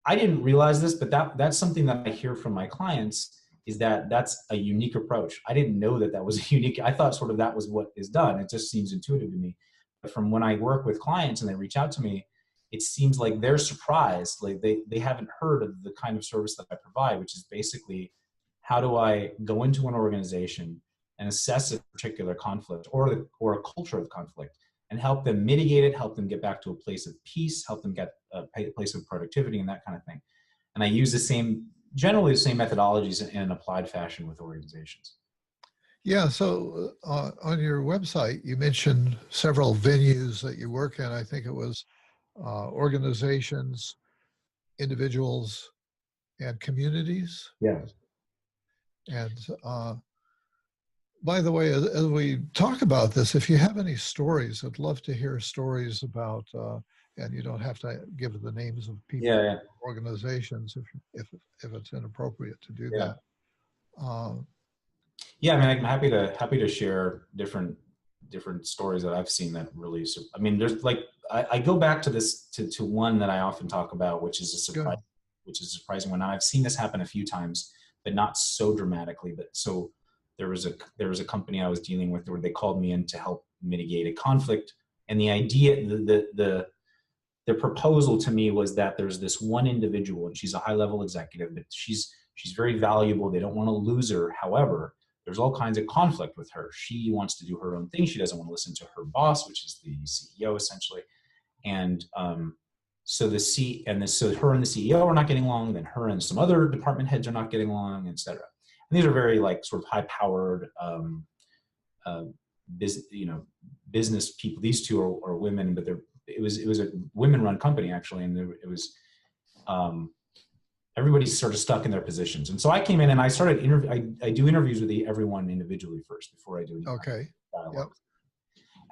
I didn't realize this, but that's something that I hear from my clients, is that that's a unique approach. I didn't know that that was a unique, I thought sort of that was what is done. It just seems intuitive to me. But from when I work with clients and they reach out to me, it seems like they're surprised. Like they haven't heard of the kind of service that I provide, which is basically, how do I go into an organization and assess a particular conflict or a culture of conflict and help them mitigate it, help them get back to a place of peace, help them get a place of productivity and that kind of thing. And I use generally the same methodologies in an applied fashion with organizations. Yeah, so on your website, you mentioned several venues that you work in. I think it was organizations, individuals, and communities. Yeah. And by the way, as we talk about this, if you have any stories, I'd love to hear stories about, and you don't have to give the names of people, organizations, if it's inappropriate to do that. Yeah, I mean, I'm happy to share different stories that I've seen that really. I mean, there's like I go back to this to one that I often talk about, which is a surprising one. Now, I've seen this happen a few times, but not so dramatically. But so there was a company I was dealing with where they called me in to help mitigate a conflict, and the idea, the proposal to me was that there's this one individual, and she's a high-level executive, but she's very valuable. They don't want to lose her. However, there's all kinds of conflict with her. She wants to do her own thing. She doesn't want to listen to her boss, which is the CEO essentially. And so her and the CEO are not getting along. Then her and some other department heads are not getting along, et cetera. And these are very like sort of high-powered business people. These two are women, but it was a women-run company actually, and it was. Everybody's sort of stuck in their positions. And so I came in and I started I do interviews with everyone individually first before I do any dialogue.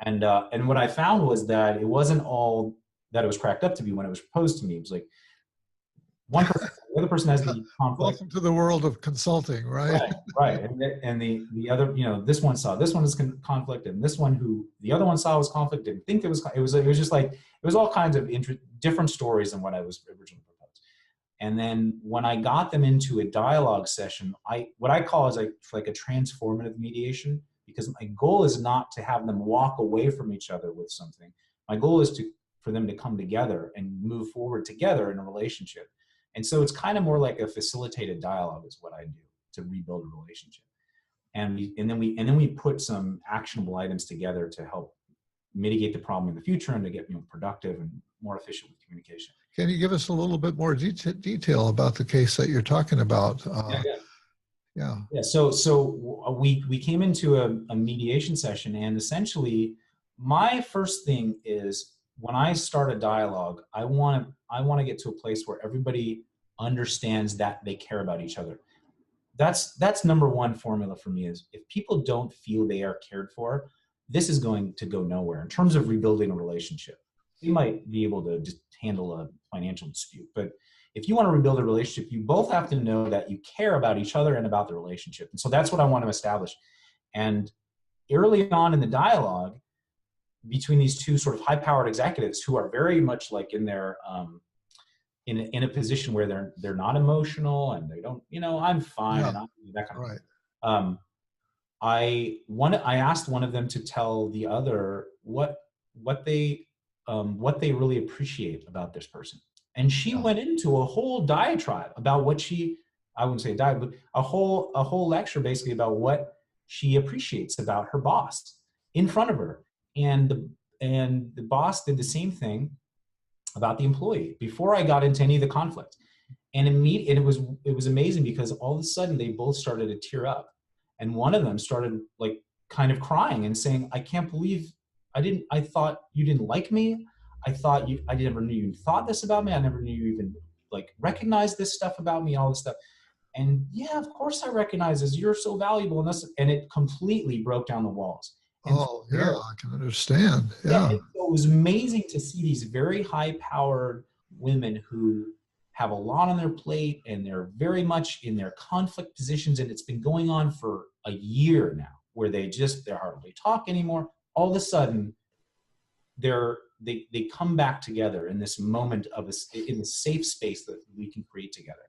Yep. And what I found was that it wasn't all that it was cracked up to be when it was proposed to me. It was like one person, the other person has the conflict. Welcome to the world of consulting, right? Right. And the other, this one saw this one as conflict, and this one who the other one saw was conflict didn't think it was just like, it was all kinds of different stories than what I was originally proposed. And then when I got them into a dialogue session, what I call is like a transformative mediation, because my goal is not to have them walk away from each other with something. My goal is for them to come together and move forward together in a relationship. And so it's kind of more like a facilitated dialogue is what I do to rebuild a relationship. And then we put some actionable items together to help mitigate the problem in the future and to get productive and more efficient with communication. Can you give us a little bit more detail about the case that you're talking about? Yeah. So we came into a mediation session, and essentially my first thing is when I start a dialogue, I want to get to a place where everybody understands that they care about each other. That's number one formula for me, is if people don't feel they are cared for, this is going to go nowhere in terms of rebuilding a relationship. You might be able to just handle a financial dispute, but if you want to rebuild a relationship, you both have to know that you care about each other and about the relationship. And so that's what I want to establish. And early on in the dialogue between these two sort of high-powered executives who are very much like in their in a position where they're not emotional and they don't, I'm fine, and that kind of thing. I asked one of them to tell the other what they really appreciate about this person. And she went into a whole diatribe about what I wouldn't say a diatribe, but a whole lecture basically about what she appreciates about her boss in front of her. And the boss did the same thing about the employee before I got into any of the conflict. And it was amazing, because all of a sudden they both started to tear up. And one of them started like kind of crying and saying, I can't believe I thought you didn't like me. I never knew you thought this about me. I never knew you even like recognized this stuff about me, all this stuff. And yeah, of course I recognize this. You're so valuable. And it completely broke down the walls. And I can understand. Yeah. So it was amazing to see these very high-powered women who have a lot on their plate, and they're very much in their conflict positions. And it's been going on for a year now, where they hardly talk anymore. All of a sudden, they come back together in this moment in the safe space that we can create together.